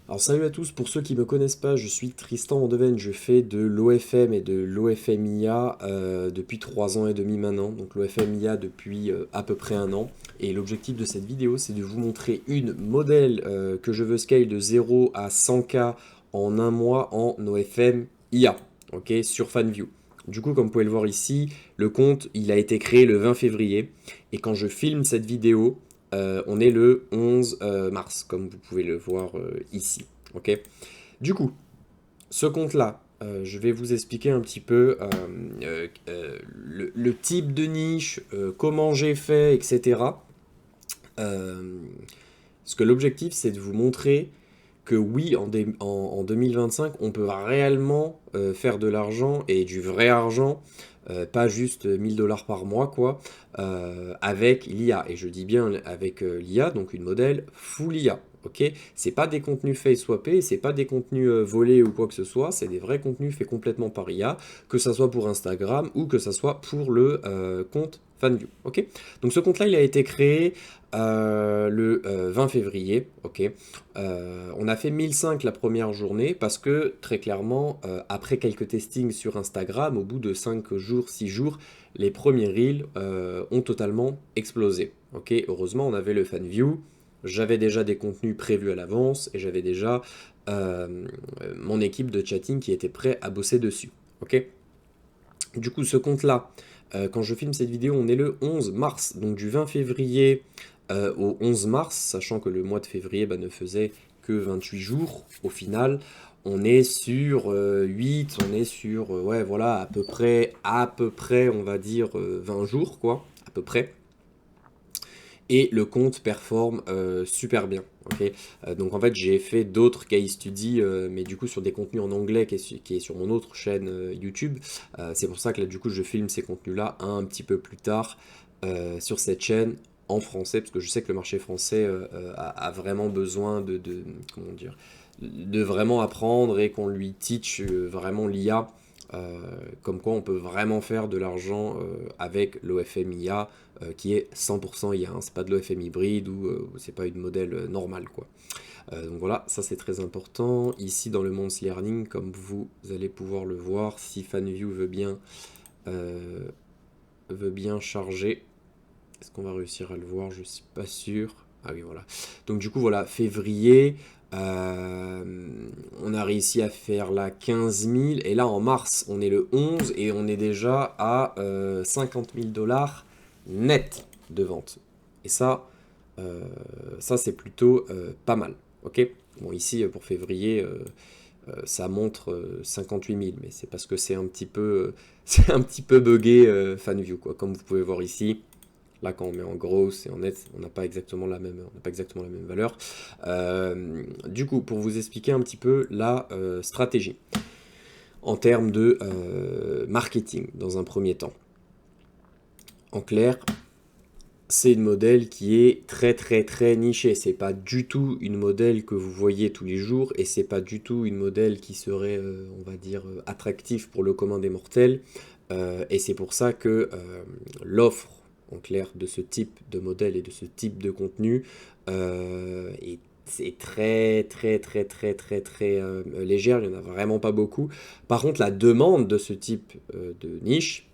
Alors salut à tous, pour ceux qui ne me connaissent pas, je suis Tristan Vandeven, je fais de l'OFM et de l'OFMIA depuis 3 ans et demi maintenant, donc l'OFMIA depuis à peu près un an. Et l'objectif de cette vidéo, c'est de vous montrer une modèle que je veux scale de 0 à 100K en un mois en OFMIA, ok, sur FanView. Du coup, comme vous pouvez le voir ici, le compte, il a été créé le 20 février, et quand je filme cette vidéo, on est le 11 mars, comme vous pouvez le voir ici. Ok. Du coup, ce compte-là, je vais vous expliquer un petit peu le type de niche, comment j'ai fait, etc. Euh, Parce que l'objectif, c'est de vous montrer que oui, en 2025, on peut réellement faire de l'argent et du vrai argent, pas juste 1000 $ par mois, quoi, avec l'IA. Et je dis bien avec l'IA, donc une modèle full IA. Ok, c'est pas des contenus face swappés, c'est pas des contenus volés ou quoi que ce soit, c'est des vrais contenus faits complètement par IA, que ça soit pour Instagram ou que ça soit pour le compte FanView. Ok, donc ce compte-là, il a été créé le 20 février. Ok, on a fait 1005 la première journée parce que très clairement, après quelques testings sur Instagram, au bout de 5 jours, 6 jours, les premiers reels ont totalement explosé. Ok, heureusement, on avait le fan view, j'avais déjà des contenus prévus à l'avance et j'avais déjà mon équipe de chatting qui était prêt à bosser dessus. Ok, du coup, ce compte-là, quand je filme cette vidéo, on est le 11 mars, donc du 20 février au 11 mars, sachant que le mois de février ne faisait que 28 jours au final. On est sur 8, on est sur, ouais, voilà, à peu près, on va dire 20 jours, quoi, à peu près. Et le compte performe super bien. Ok. Donc en fait j'ai fait d'autres case studies, mais du coup sur des contenus en anglais qui est sur mon autre chaîne YouTube. C'est pour ça que là du coup je filme ces contenus là un petit peu plus tard sur cette chaîne en français, parce que je sais que le marché français a vraiment besoin comment dire, de vraiment apprendre et qu'on lui teach vraiment l'IA. Comme quoi on peut vraiment faire de l'argent avec l'OFMIA qui est 100% IA, hein. C'est pas de l'OFM hybride ou c'est pas une modèle normale, quoi. Donc voilà, ça c'est très important. Ici dans le Monthly Learning, comme vous allez pouvoir le voir, si FanView euh, veut bien charger, est-ce qu'on va réussir à le voir? Je suis pas sûr. Ah oui, voilà. Donc du coup, voilà, février, on a réussi à faire la 15 000. Et là, en mars, on est le 11 et on est déjà à 50 000 $ net de vente. Et euh, ça c'est plutôt pas mal. Ok. Bon, ici, pour février, ça montre 58 000, mais c'est parce que c'est un petit peu, c'est un petit peu buggé FanView, quoi. Comme vous pouvez voir ici. Là, quand on met en gros et en net, on n'a pas exactement la même, on n'a pas exactement la même valeur. Du coup, pour vous expliquer un petit peu la stratégie en termes de marketing dans un premier temps. En clair, c'est une modèle qui est très très très nichée. C'est pas du tout une modèle que vous voyez tous les jours et c'est pas du tout une modèle qui serait, on va dire, attractive pour le commun des mortels. Et c'est pour ça que l'offre en clair de ce type de modèle et de ce type de contenu c'est très très très très très très légère. Il n'y en a vraiment pas beaucoup. Par contre, la demande de ce type de niche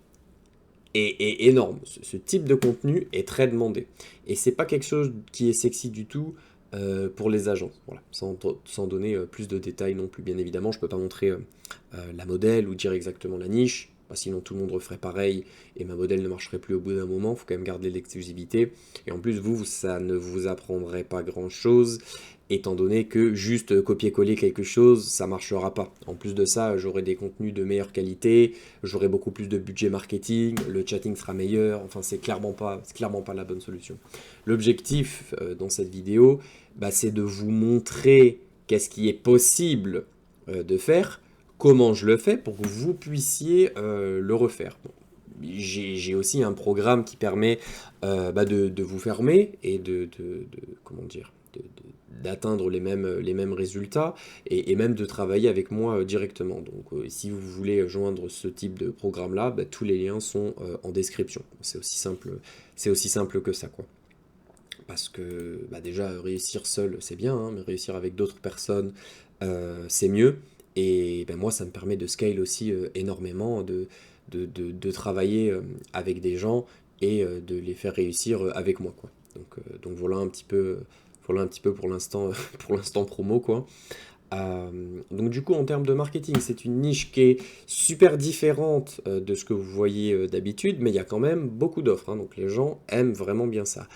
est énorme. Ce type de contenu est très demandé. Et c'est pas quelque chose qui est sexy du tout pour les agences. Voilà. Sans donner plus de détails non plus, bien évidemment. Je peux pas montrer la modèle ou dire exactement la niche. Sinon tout le monde referait pareil et ma modèle ne marcherait plus au bout d'un moment. Il faut quand même garder l'exclusivité. Et en plus, ça ne vous apprendrait pas grand chose étant donné que juste copier-coller quelque chose, ça marchera pas. En plus de ça, j'aurai des contenus de meilleure qualité, j'aurai beaucoup plus de budget marketing, le chatting sera meilleur, enfin c'est clairement pas la bonne solution. L'objectif dans cette vidéo, c'est de vous montrer qu'est-ce qui est possible de faire, comment je le fais pour que vous puissiez le refaire. Bon, j'ai aussi un programme qui permet de vous fermer et comment dire, d'atteindre les mêmes résultats et même de travailler avec moi directement. Donc si vous voulez joindre ce type de programme-là, tous les liens sont en description. C'est aussi simple que ça, quoi. parce que bah, déjà réussir seul c'est bien, hein, mais réussir avec d'autres personnes c'est mieux. Et ben, moi ça me permet de scale aussi énormément, de travailler avec des gens et de les faire réussir avec moi, quoi. Donc voilà un petit peu pour l'instant pour l'instant promo, quoi. Euh, donc du coup, en termes de marketing, c'est une niche qui est super différente de ce que vous voyez d'habitude, mais il y a quand même beaucoup d'offres, hein, donc les gens aiment vraiment bien ça.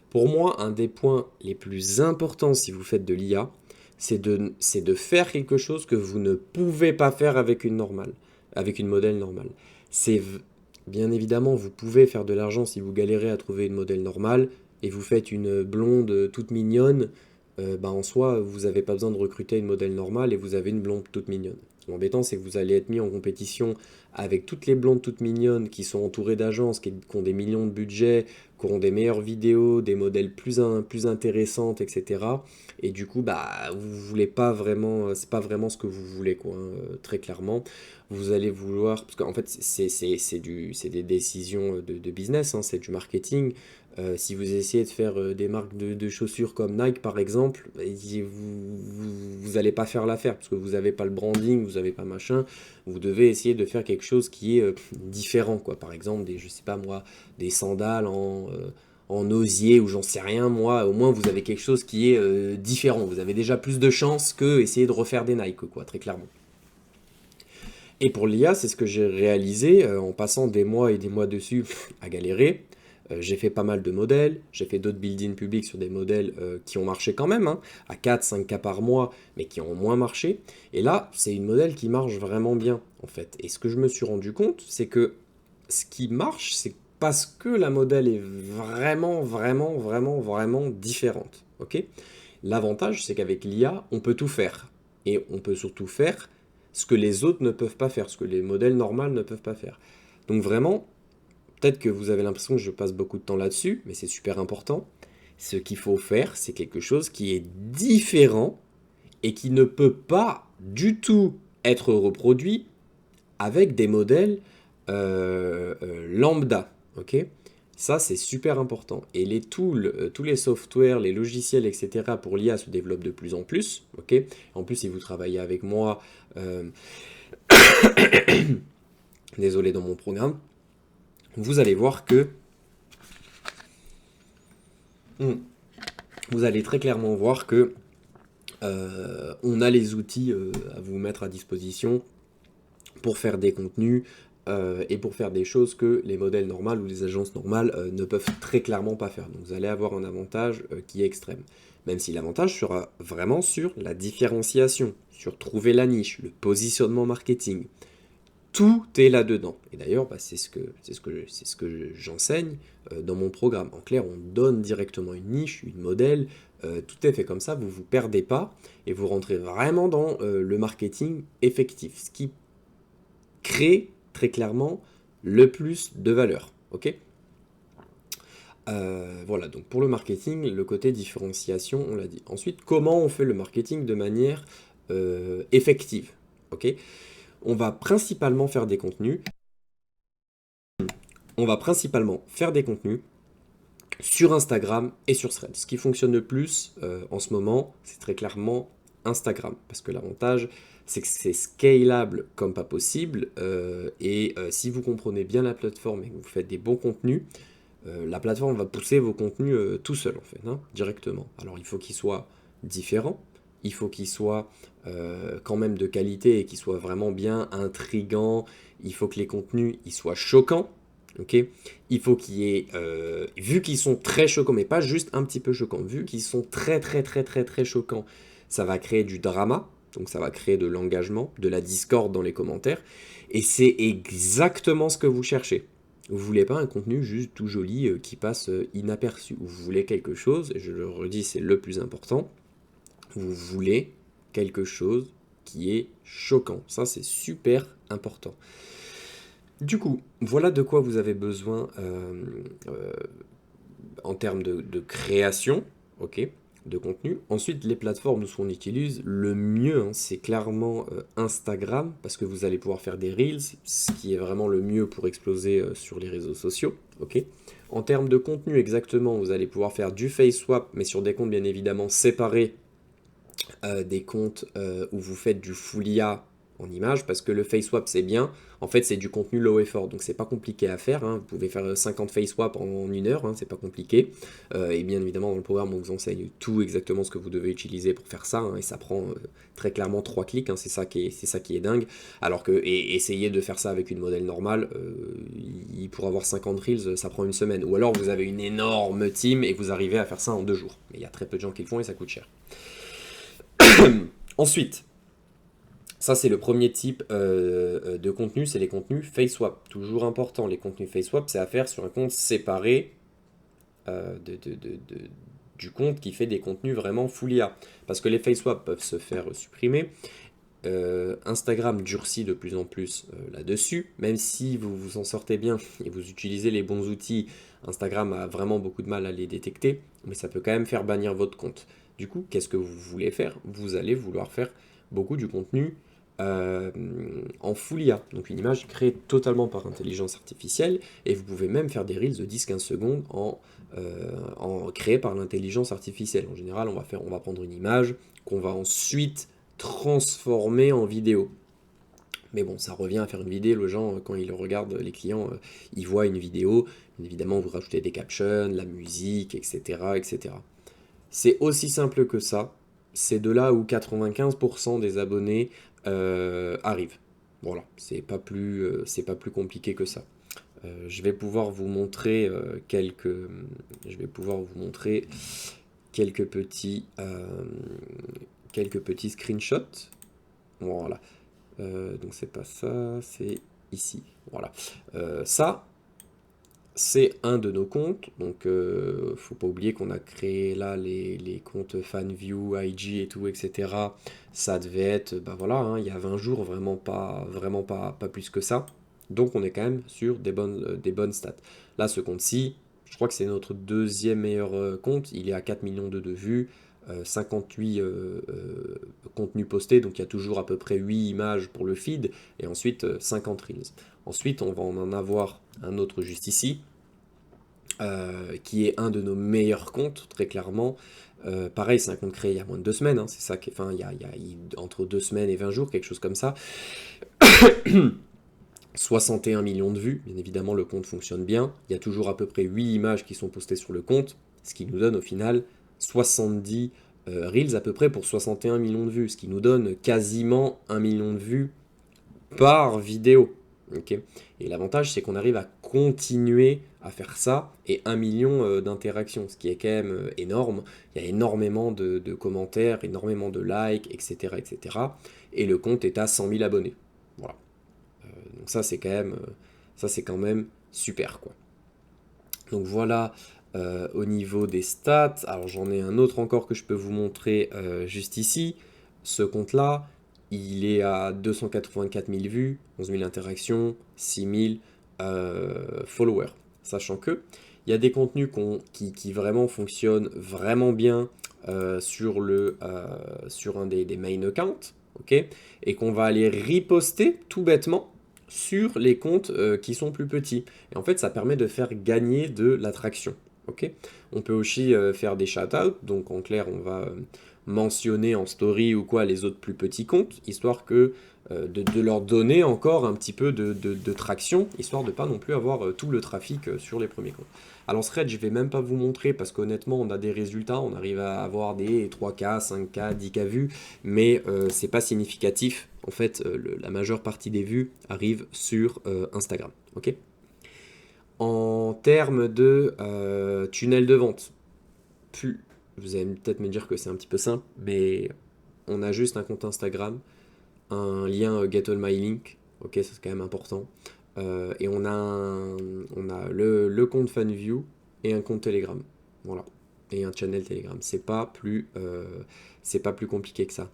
Pour moi, un des points les plus importants si vous faites de l'IA, c'est de faire quelque chose que vous ne pouvez pas faire avec une normale, avec une modèle normale. C'est bien évidemment, vous pouvez faire de l'argent si vous galérez à trouver une modèle normale et vous faites une blonde toute mignonne. Bah en soi, vous n'avez pas besoin de recruter une modèle normale et vous avez une blonde toute mignonne. L'embêtant, c'est que vous allez être mis en compétition avec toutes les blondes toutes mignonnes qui sont entourées d'agences, qui ont des millions de budget, qui auront des meilleures vidéos, des modèles plus intéressantes, etc. Et du coup, bah, vous voulez pas vraiment, c'est pas vraiment ce que vous voulez, quoi, hein, très clairement. Vous allez vouloir, parce qu'en fait, c'est des décisions de business, hein, c'est du marketing. Si vous essayez de faire des marques de chaussures comme Nike, par exemple, bah, vous allez pas faire l'affaire, parce que vous n'avez pas le branding, vous n'avez pas machin. Vous devez essayer de faire quelque chose qui est différent, quoi. Par exemple, je sais pas moi, des sandales en osier ou j'en sais rien, moi, au moins vous avez quelque chose qui est différent. Vous avez déjà plus de chances que essayer de refaire des Nike, quoi, très clairement. Et pour l'IA, c'est ce que j'ai réalisé en passant des mois et des mois dessus à galérer. J'ai fait pas mal de modèles, j'ai fait d'autres build-in publics sur des modèles qui ont marché quand même, hein, à 4-5 cas par mois, mais qui ont moins marché. Et là, c'est une modèle qui marche vraiment bien, en fait. Et ce que je me suis rendu compte, c'est que ce qui marche, c'est parce que la modèle est vraiment différente. Ok. L'avantage, c'est qu'avec l'IA, on peut tout faire. Et on peut surtout faire ce que les autres ne peuvent pas faire, ce que les modèles normaux ne peuvent pas faire. Donc vraiment, peut-être que vous avez l'impression que je passe beaucoup de temps là-dessus, mais c'est super important. Ce qu'il faut faire, c'est quelque chose qui est différent et qui ne peut pas du tout être reproduit avec des modèles lambda. Ok. Ça, c'est super important. Et les tools, tous les softwares, les logiciels, etc. pour l'IA se développent de plus en plus. Ok. En plus, si vous travaillez avec moi, désolé, dans mon programme, vous allez voir que hmm, vous allez très clairement voir que on a les outils à vous mettre à disposition pour faire des contenus et pour faire des choses que les modèles normaux ou les agences normales ne peuvent très clairement pas faire. Donc vous allez avoir un avantage qui est extrême. Même si l'avantage sera vraiment sur la différenciation, sur trouver la niche, le positionnement marketing. Tout est là-dedans. Et d'ailleurs, bah, c'est ce que j'enseigne dans mon programme. En clair, on donne directement une niche, une modèle. Tout est fait comme ça, vous ne vous perdez pas et vous rentrez vraiment dans le marketing effectif. Ce qui crée très clairement le plus de valeur. Ok. Voilà, donc pour le marketing, le côté différenciation, on l'a dit. Ensuite, comment on fait le marketing de manière effective. Ok. On va principalement faire des contenus. On va principalement faire des contenus sur Instagram et sur Threads. Ce qui fonctionne le plus en ce moment, c'est très clairement Instagram. Parce que l'avantage, c'est que c'est scalable comme pas possible. Si vous comprenez bien la plateforme et que vous faites des bons contenus, la plateforme va pousser vos contenus tout seul, en fait, hein, directement. Alors, il faut qu'ils soient différents. Il faut qu'ils soient quand même de qualité et qu'ils soient vraiment bien intrigants. Il faut que les contenus ils soient choquants. Ok. Il faut qu'il y ait, vu qu'ils sont très choquants, mais pas juste un petit peu choquants, vu qu'ils sont très choquants, ça va créer du drama, donc ça va créer de l'engagement, de la discorde dans les commentaires, et c'est exactement ce que vous cherchez. Vous voulez pas un contenu juste tout joli qui passe inaperçu. Vous voulez quelque chose, et je le redis, c'est le plus important, vous voulez quelque chose qui est choquant. Ça, c'est super important. Du coup, voilà de quoi vous avez besoin en termes de création. Ok. de contenu. Ensuite, les plateformes, nous, ce qu'on utilise, le mieux, hein, c'est clairement Instagram, parce que vous allez pouvoir faire des Reels, ce qui est vraiment le mieux pour exploser sur les réseaux sociaux. Ok. En termes de contenu, exactement, vous allez pouvoir faire du face swap, mais sur des comptes bien évidemment séparés des comptes où vous faites du full IA en image, parce que le face swap c'est bien, en fait c'est du contenu low effort, donc c'est pas compliqué à faire, hein. Vous pouvez faire 50 face swap en une heure, hein, c'est pas compliqué, et bien évidemment dans le programme on vous enseigne tout exactement ce que vous devez utiliser pour faire ça, hein, et ça prend très clairement 3 clics, hein, c'est ça qui est dingue, alors que essayez de faire ça avec une modèle normale, pour avoir 50 reels ça prend une semaine, ou alors vous avez une énorme team et vous arrivez à faire ça en 2 jours, mais il y a très peu de gens qui le font et ça coûte cher. Ensuite, ça c'est le premier type de contenu, c'est les contenus face swap. Toujours important, les contenus face swap, c'est à faire sur un compte séparé du compte qui fait des contenus vraiment full IA. Parce que les face swap peuvent se faire supprimer. Instagram durcit de plus en plus là-dessus. Même si vous vous en sortez bien et vous utilisez les bons outils, Instagram a vraiment beaucoup de mal à les détecter. Mais ça peut quand même faire bannir votre compte. Du coup, qu'est-ce que vous voulez faire? Vous allez vouloir faire beaucoup du contenu en full IA. Donc une image créée totalement par intelligence artificielle. Et vous pouvez même faire des reels de 10-15 secondes créés par l'intelligence artificielle. En général, on va prendre une image qu'on va ensuite transformer en vidéo. Mais bon, ça revient à faire une vidéo. Les gens, quand ils regardent, les clients, ils voient une vidéo. Bien évidemment, vous rajoutez des captions, la musique, etc., etc. C'est aussi simple que ça. C'est de là où 95% des abonnés arrivent. Voilà, c'est pas plus compliqué que ça. Je vais pouvoir vous montrer je vais pouvoir vous montrer quelques petits, quelques petits screenshots. Voilà. Donc c'est pas ça, c'est ici. Voilà. Ça, c'est un de nos comptes. Donc faut pas oublier qu'on a créé là les comptes FanView, IG et tout, etc. Ça devait être, bah voilà, hein, il y a 20 jours, vraiment pas plus que ça. Donc on est quand même sur des bonnes stats. Là, ce compte-ci, je crois que c'est notre deuxième meilleur compte. Il est à 4 millions de vues, 58 contenus postés. Donc il y a toujours à peu près 8 images pour le feed. Et ensuite 50 reels. Ensuite, on va en avoir un autre juste ici. Qui est un de nos meilleurs comptes, très clairement. Pareil, c'est un compte créé il y a moins de 2 semaines. Hein, c'est ça qui, enfin, il y a entre 2 semaines et 20 jours, quelque chose comme ça. 61 millions de vues, bien évidemment le compte fonctionne bien, il y a toujours à peu près 8 images qui sont postées sur le compte, ce qui nous donne au final 70 reels à peu près pour 61 millions de vues, ce qui nous donne quasiment 1 million de vues par vidéo. Okay. Et l'avantage c'est qu'on arrive à continuer à faire ça et 1 million d'interactions, ce qui est quand même énorme, il y a énormément de commentaires, énormément de likes, etc., etc. Et le compte est à 100 000 abonnés. Voilà. Donc ça c'est quand même super quoi. Donc voilà au niveau des stats. Alors j'en ai un autre encore que je peux vous montrer juste ici. Ce compte là, il est à 284 000 vues, 11 000 interactions, 6 000 followers. Sachant que il y a des contenus qui vraiment fonctionnent vraiment bien sur un des main accounts, ok, et qu'on va aller reposter tout bêtement sur les comptes qui sont plus petits. Et en fait, ça permet de faire gagner de l'attraction. Okay. On peut aussi faire des shout-outs, donc en clair, on va mentionner en story ou quoi les autres plus petits comptes, histoire que de leur donner encore un petit peu de traction, histoire de pas non plus avoir tout le trafic sur les premiers comptes. Alors Thread, je vais même pas vous montrer parce qu'honnêtement, on a des résultats, on arrive à avoir des 3K, 5K, 10K vues, mais c'est pas significatif. En fait, la majeure partie des vues arrive sur Instagram. Ok. En termes de tunnel de vente, vous allez peut-être me dire que c'est un petit peu simple, mais on a juste un compte Instagram, un lien Get All My Link, ok, ça c'est quand même important, et on a le compte FanView et un compte Telegram, voilà, et un channel Telegram. C'est pas plus compliqué que ça.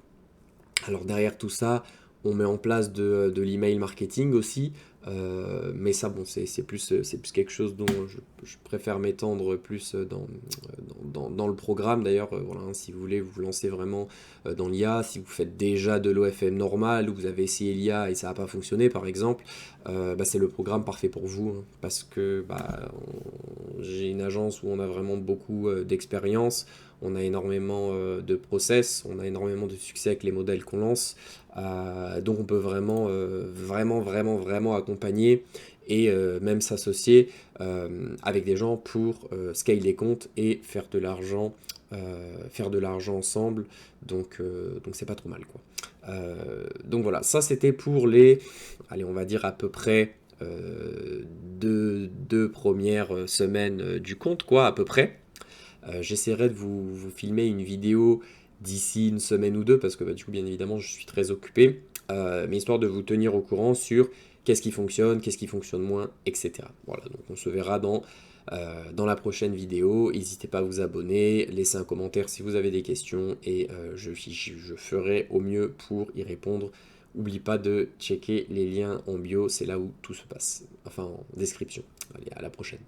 Alors derrière tout ça, on met en place de l'email marketing aussi. Mais ça, bon, c'est plus quelque chose dont je préfère m'étendre plus dans le programme. D'ailleurs, voilà, hein, si vous voulez vous lancer vraiment dans l'IA, si vous faites déjà de l'OFM normal, ou vous avez essayé l'IA et ça n'a pas fonctionné, par exemple, bah, c'est le programme parfait pour vous, hein, parce que bah, j'ai une agence où on a vraiment beaucoup d'expérience, on a énormément de process, on a énormément de succès avec les modèles qu'on lance. Donc on peut vraiment accompagner et même s'associer avec des gens pour scale des comptes et faire de l'argent ensemble. Donc c'est pas trop mal, quoi. Donc voilà, ça c'était pour allez, on va dire à peu près deux premières semaines du compte, quoi, à peu près. J'essaierai de vous filmer une vidéo d'ici une semaine ou deux, parce que bah, du coup, bien évidemment, je suis très occupé, mais histoire de vous tenir au courant sur qu'est-ce qui fonctionne moins, etc. Voilà, donc on se verra dans la prochaine vidéo. N'hésitez pas à vous abonner, laissez un commentaire si vous avez des questions, et je ferai au mieux pour y répondre. N'oublie pas de checker les liens en bio, c'est là où tout se passe, enfin en description. Allez, à la prochaine.